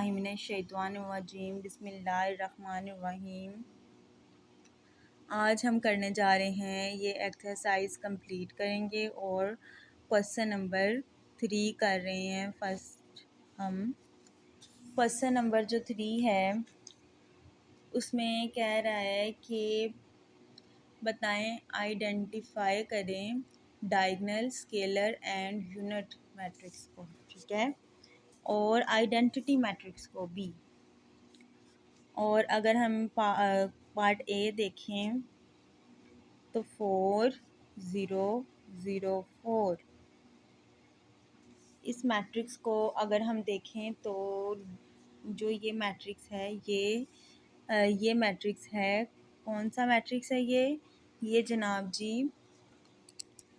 बिस्मिल्लाहि मिनश्शैतानिर्रजीम बिस्मिल्लाहिर्रहमानिर्रहीम। आज हम करने जा रहे हैं ये एक्सरसाइज कंप्लीट करेंगे और क्वेश्चन नंबर 3 कर रहे हैं। हम क्वेश्चन नंबर जो 3 है उसमें कह रहा है कि बताएं, आइडेंटिफाई करें diagonal, scalar and unit matrix को, ठीक है, और आइडेंटिटी मैट्रिक्स को भी। और अगर हम पार्ट ए देखें तो 4 0 0 4, इस मैट्रिक्स को अगर हम देखें तो जो ये मैट्रिक्स है ये मैट्रिक्स है, कौन सा मैट्रिक्स है ये जनाब जी,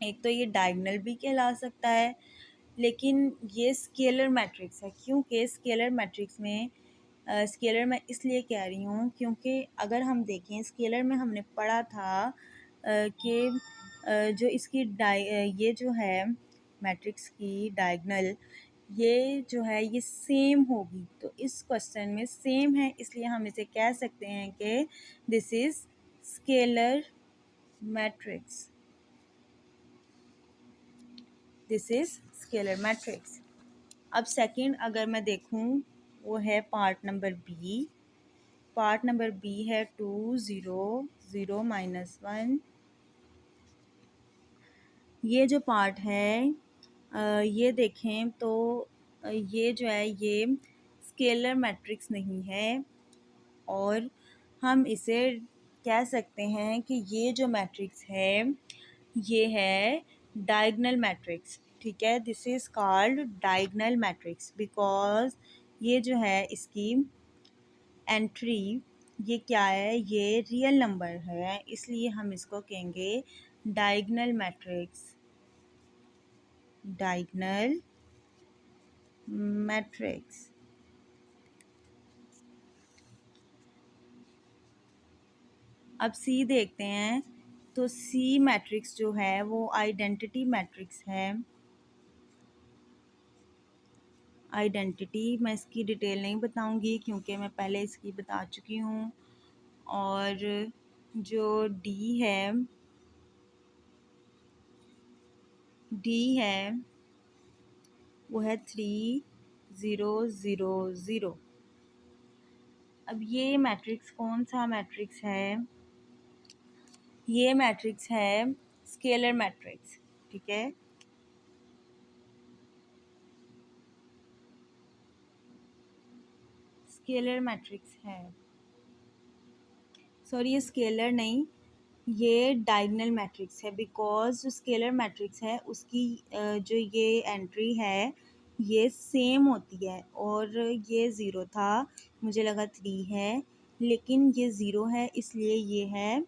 एक तो ये डायगोनल भी कहला सकता है, लेकिन ये स्केलर मैट्रिक्स है। क्योंकि स्केलर मैट्रिक्स में स्केलर मैं इसलिए कह रही हूँ क्योंकि अगर हम देखें स्केलर में हमने पढ़ा था कि जो इसकी ये जो है मैट्रिक्स की डायगोनल, ये जो है ये सेम होगी। तो इस क्वेश्चन में सेम है, इसलिए हम इसे कह सकते हैं कि this is scalar matrix, this is scalar matrix. अब सेकंड अगर मैं देखूं वो है part number B. Part number B है 2 0 0 -1। ये जो पार्ट है ये देखें तो ये जो है ये स्केलर मैट्रिक्स नहीं है, और हम इसे कह सकते हैं कि ये जो मैट्रिक्स है ये है डायगोनल मैट्रिक्स, ठीक है। This is called diagonal matrix because ये जो है इसकी एंट्री ये क्या है, ये रियल नंबर है, इसलिए हम इसको कहेंगे डायगोनल मैट्रिक्स, डायगोनल मैट्रिक्स। अब सी देखते हैं तो सी मैट्रिक्स जो है वो आइडेंटिटी मैट्रिक्स है। आइडेंटिटी मैं इसकी डिटेल नहीं बताऊंगी क्योंकि मैं पहले इसकी बता चुकी हूँ। और जो डी है वो है 3 0 0 0। अब ये मैट्रिक्स कौन सा मैट्रिक्स है, ये मैट्रिक्स है स्केलर मैट्रिक्स, ठीक है। स्केलर मैट्रिक्स है, सॉरी ये स्केलर नहीं, ये डायगोनल मैट्रिक्स है बिकॉज जो स्केलर मैट्रिक्स है उसकी जो ये एंट्री है ये सेम होती है। और ये 0 था, मुझे लगा 3 है, लेकिन ये 0 है, इसलिए ये है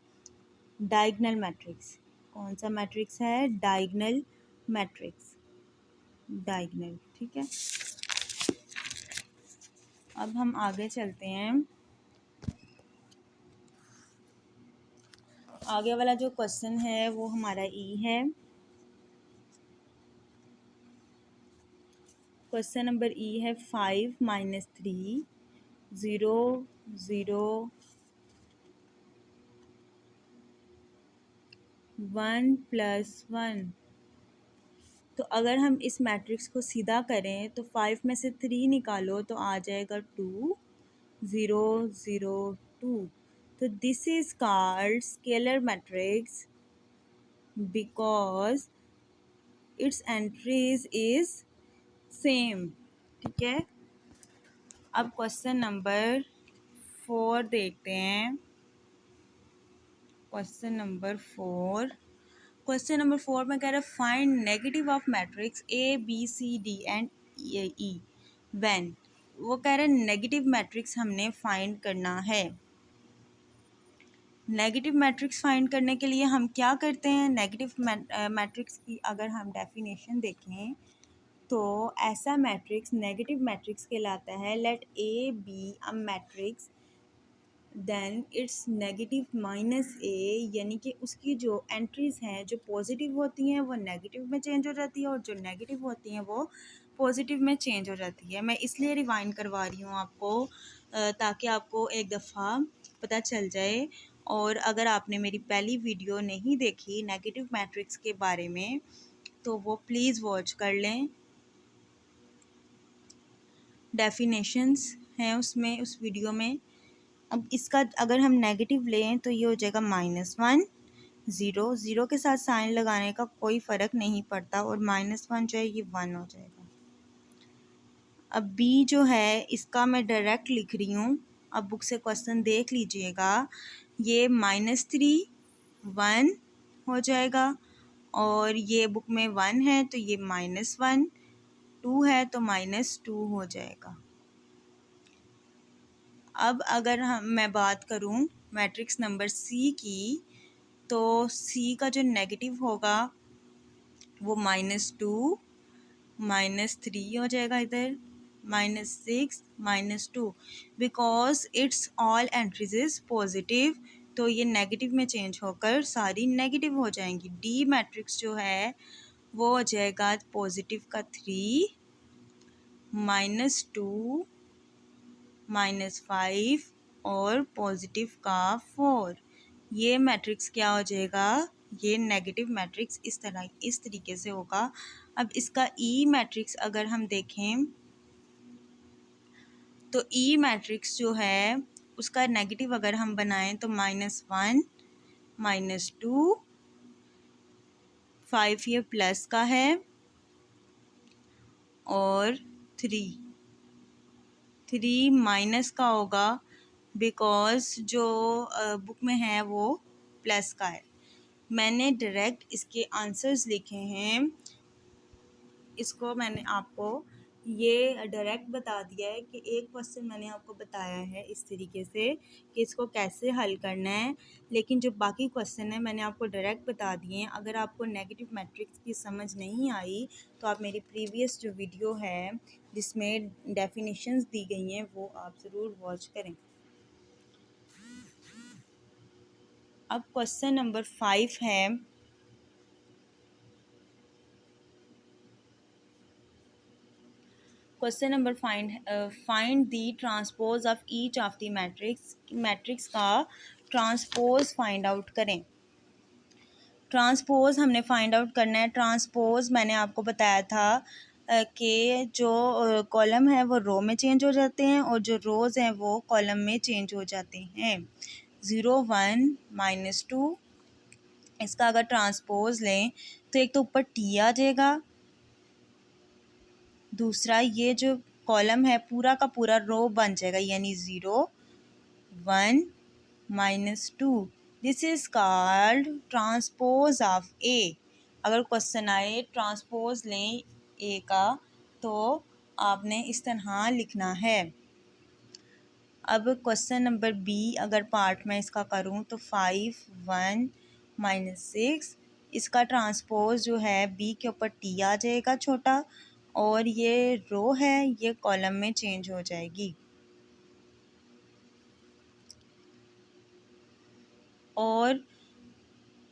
डायगोनल मैट्रिक्स। कौन सा मैट्रिक्स है, डायगोनल मैट्रिक्स, डायगोनल, ठीक है। अब हम आगे चलते हैं। आगे वाला जो क्वेश्चन है वो हमारा ई है। क्वेश्चन नंबर ई है 5 - 3 0 0 1 + 1। तो अगर हम इस मैट्रिक्स को सीधा करें तो 5 में से 3 निकालो तो आ जाएगा 2 0 0 2। तो this is called scalar matrix because it's entries is same, ठीक है। अब क्वेश्चन नंबर 4 देखते हैं। क्वेश्चन नंबर 4 में कह रहा है find negative of matrix A B C D and E when. वो कह रहा है नेगेटिव मैट्रिक्स हमने फाइंड करना है। नेगेटिव मैट्रिक्स फाइंड करने के लिए हम क्या करते हैं, नेगेटिव मैट्रिक्स की अगर हम डेफिनेशन देखें तो ऐसा मैट्रिक्स नेगेटिव मैट्रिक्स कहलाता है। Let A be a matrix then it's negative minus A, यानी कि उसकी जो एंट्रीज़ हैं जो पॉजिटिव होती हैं वो नेगेटिव में चेंज हो जाती है और जो नेगेटिव होती हैं वो पॉजिटिव में चेंज हो जाती है। मैं इसलिए रिवाइंड करवा रही हूँ आपको ताकि आपको एक दफ़ा पता चल जाए। और अगर आपने मेरी पहली वीडियो नहीं देखी नेगेटिव मैट्रिक्स के बारे में तो वो प्लीज़ वॉच कर लें। डेफिनेशंस हैं उसमें, उस वीडियो में। अब इसका अगर हम नेगेटिव लें तो ये हो जाएगा -1 0। ज़ीरो के साथ साइन लगाने का कोई फ़र्क नहीं पड़ता और -1 जो है ये 1 हो जाएगा। अब बी जो है इसका मैं डायरेक्ट लिख रही हूँ। अब बुक से क्वेश्चन देख लीजिएगा। ये -3 1 हो जाएगा और ये बुक में 1 है तो ये -1, 2 है तो -2 हो जाएगा। अब अगर मैं बात करूं मैट्रिक्स नंबर सी की तो सी का जो नेगेटिव होगा वो -2 -3 हो जाएगा, इधर -6 -2 because it's all entries is positive. तो ये नेगेटिव में चेंज होकर सारी नेगेटिव हो जाएंगी। डी मैट्रिक्स जो है वो हो जाएगा पॉजिटिव का 3 -2 -5 और पॉजिटिव का 4। ये मैट्रिक्स क्या हो जाएगा, ये नेगेटिव मैट्रिक्स इस तरीके से होगा। अब इसका ई मैट्रिक्स अगर हम देखें तो ई मैट्रिक्स जो है उसका नेगेटिव अगर हम बनाएं तो -1 -2 5 ये प्लस का है और 3 माइनस का होगा बिकॉज जो बुक में है वो प्लस का है। मैंने डायरेक्ट इसके आंसर्स लिखे हैं। इसको मैंने आपको ये डायरेक्ट बता दिया है कि एक क्वेश्चन मैंने आपको बताया है इस तरीके से कि इसको कैसे हल करना है, लेकिन जो बाकी क्वेश्चन है मैंने आपको डायरेक्ट बता दिए हैं। अगर आपको नेगेटिव मैट्रिक्स की समझ नहीं आई तो आप मेरी प्रीवियस जो वीडियो है जिसमें डेफिनेशंस दी गई हैं वो आप ज़रूर वॉच करें। अब क्वेश्चन नंबर 5 है। Question number find the transpose of each of the matrix का ट्रांसपोज फाइंड आउट करें। ट्रांसपोज हमने फाइंड आउट करना है। ट्रांसपोज मैंने आपको बताया था कि जो कॉलम है वो रो में चेंज हो जाते हैं और जो रोज़ हैं वो कॉलम में चेंज हो जाते हैं। 0 1 -2 इसका अगर ट्रांसपोज लें तो एक तो ऊपर टी आ जाएगा, दूसरा ये जो कॉलम है पूरा का पूरा रो बन जाएगा यानी 0 1 -2। This is called transpose of A. अगर क्वेश्चन आए ट्रांसपोज लें ए का तो आपने इस तरह लिखना है। अब क्वेश्चन नंबर बी अगर पार्ट में इसका करूं तो 5 1 -6 इसका ट्रांसपोज जो है बी के ऊपर टी आ जाएगा छोटा और ये रो है ये कॉलम में चेंज हो जाएगी। और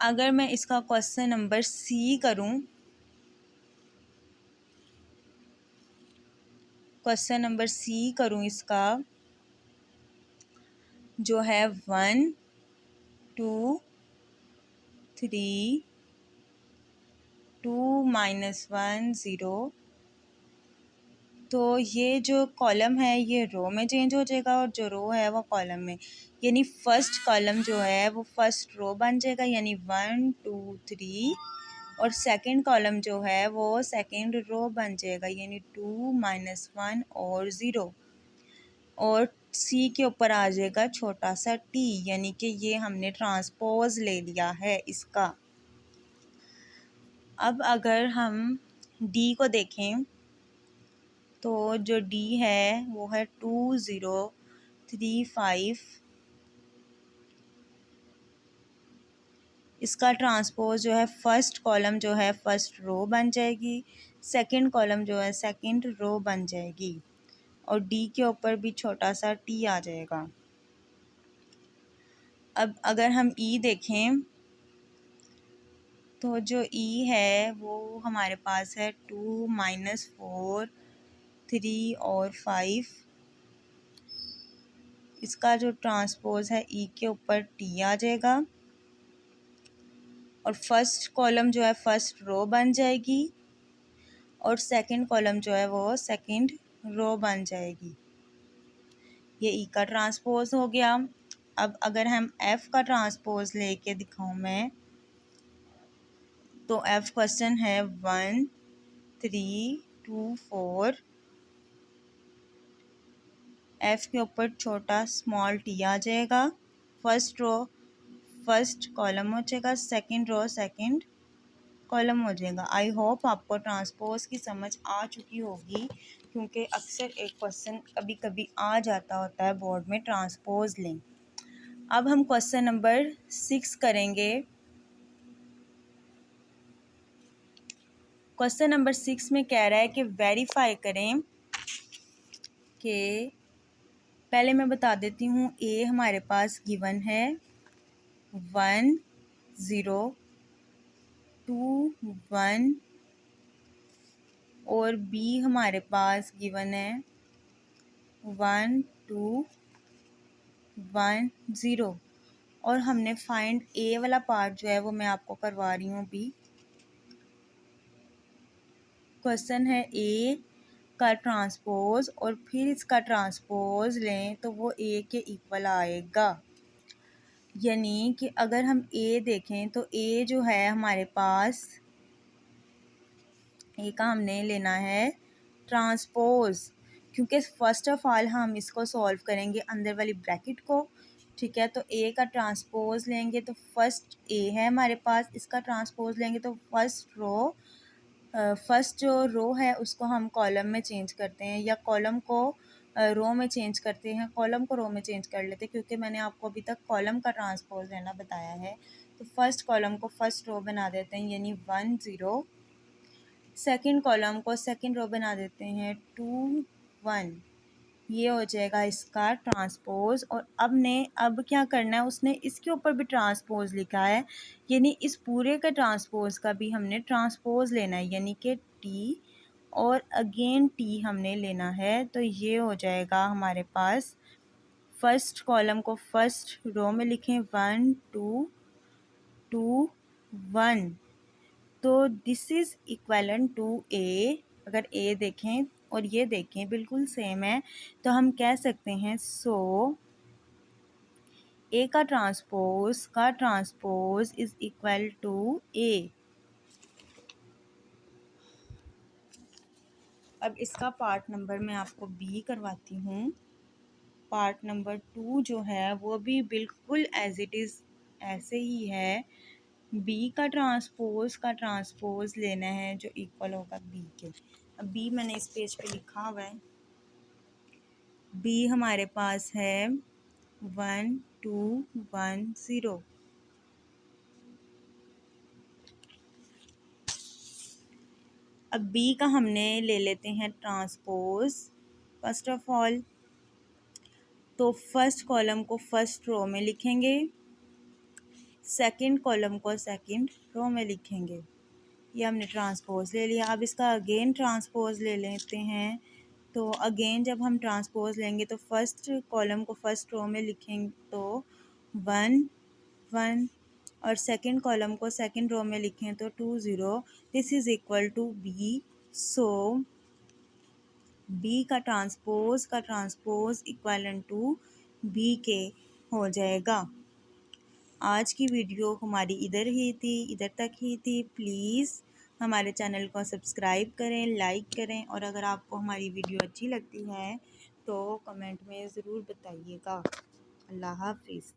अगर मैं इसका क्वेश्चन नंबर सी करूं, क्वेश्चन नंबर सी करूं इसका जो है 1 2 3 2 -1 0 तो ये जो कॉलम है ये रो में चेंज हो जाएगा और जो रो है वो कॉलम में, यानी फर्स्ट कॉलम जो है वो फर्स्ट रो बन जाएगा यानी 1 2 3 और सेकंड कॉलम जो है वो सेकंड रो बन जाएगा यानी 2 -1 और 0 और सी के ऊपर आ जाएगा छोटा सा टी यानी कि ये हमने ट्रांसपोज ले लिया है इसका। अब अगर हम डी को देखें तो जो डी है वो है 2 0 3 5। इसका ट्रांसपोज जो है फर्स्ट कॉलम जो है फर्स्ट रो बन जाएगी, सेकंड कॉलम जो है सेकंड रो बन जाएगी और डी के ऊपर भी छोटा सा टी आ जाएगा। अब अगर हम ई देखें तो जो ई है वो हमारे पास है 2 -4 3 और 5। इसका जो ट्रांसपोज है ई के ऊपर टी आ जाएगा और फर्स्ट कॉलम जो है फर्स्ट रो बन जाएगी और सेकंड कॉलम जो है वो सेकंड रो बन जाएगी। ये ई का ट्रांसपोज हो गया। अब अगर हम एफ का ट्रांसपोज लेके दिखाऊं मैं, तो एफ क्वेश्चन है 1 3 2 4। एफ के ऊपर छोटा स्मॉल टी आ जाएगा, फर्स्ट रो फर्स्ट कॉलम हो जाएगा, सेकंड रो सेकंड कॉलम हो जाएगा। आई होप आपको ट्रांसपोज की समझ आ चुकी होगी, क्योंकि अक्सर एक क्वेश्चन कभी कभी आ जाता होता है बोर्ड में, ट्रांसपोज लें। अब हम क्वेश्चन नंबर 6 करेंगे। क्वेश्चन नंबर 6 में कह रहा है कि वेरीफाई करें कि, पहले मैं बता देती हूँ, ए हमारे पास गिवन है 1 0 2 1 और बी हमारे पास गिवन है 1 2 1 0 और हमने फाइंड ए वाला पार्ट जो है वो मैं आपको करवा रही हूँ अभी। क्वेश्चन है ए का ट्रांसपोज और फिर इसका ट्रांसपोज लें तो वो ए के इक्वल आएगा। यानी कि अगर हम ए देखें तो ए जो है हमारे पास, ए का हमने लेना है ट्रांसपोज, क्योंकि फर्स्ट ऑफ ऑल हम इसको सॉल्व करेंगे अंदर वाली ब्रैकेट को। ठीक है, तो ए का ट्रांसपोज लेंगे तो फर्स्ट ए है हमारे पास, इसका ट्रांसपोज लेंगे तो फर्स्ट रो, फर्स्ट जो रो है उसको हम कॉलम में चेंज करते हैं या कॉलम को रो में चेंज करते हैं, कॉलम को रो में चेंज कर लेते हैं, क्योंकि मैंने आपको अभी तक कॉलम का ट्रांसपोज लेना बताया है। तो फर्स्ट कॉलम को फर्स्ट रो बना देते हैं, यानी 1 0। सेकंड कॉलम को सेकंड रो बना देते हैं 2 1। ये हो जाएगा इसका ट्रांसपोज। और अब क्या करना है, उसने इसके ऊपर भी ट्रांसपोज लिखा है, यानी इस पूरे का ट्रांसपोज का भी हमने ट्रांसपोज लेना है, यानी कि टी और अगेन टी हमने लेना है। तो ये हो जाएगा हमारे पास, फर्स्ट कॉलम को फर्स्ट रो में लिखें 1 2 2 1। तो दिस इज़ इक्वलेंट टू ए। अगर ए देखें और ये देखें बिल्कुल सेम है, तो हम कह सकते हैं सो ए का ट्रांसपोज इज इक्वल टू ए। अब इसका पार्ट नंबर मैं आपको बी करवाती हूँ। पार्ट नंबर 2 जो है वो भी बिल्कुल एज इट इज़ ऐसे ही है। बी का ट्रांसपोज लेना है जो इक्वल होगा बी के। अब बी मैंने इस पेज पे लिखा हुआ है। बी हमारे पास है 1 2 1 0। अब बी का हमने ले लेते हैं ट्रांसपोज। फर्स्ट ऑफ ऑल तो फर्स्ट कॉलम को फर्स्ट रो में लिखेंगे, सेकंड कॉलम को सेकंड रो में लिखेंगे। ये हमने ट्रांसपोज ले लिया। अब इसका अगेन ट्रांसपोज ले लेते हैं। तो अगेन जब हम ट्रांसपोज लेंगे तो फर्स्ट कॉलम को फर्स्ट रो में लिखेंगे तो 1 1 और सेकंड कॉलम को सेकंड रो में लिखें तो 2 0। This is equal to B. So B का ट्रांसपोज इक्वलेंट टू बी के हो जाएगा। आज की वीडियो हमारी इधर तक ही थी। प्लीज़ हमारे चैनल को सब्सक्राइब करें, लाइक करें और अगर आपको हमारी वीडियो अच्छी लगती है तो कमेंट में ज़रूर बताइएगा। अल्लाह हाफिज़।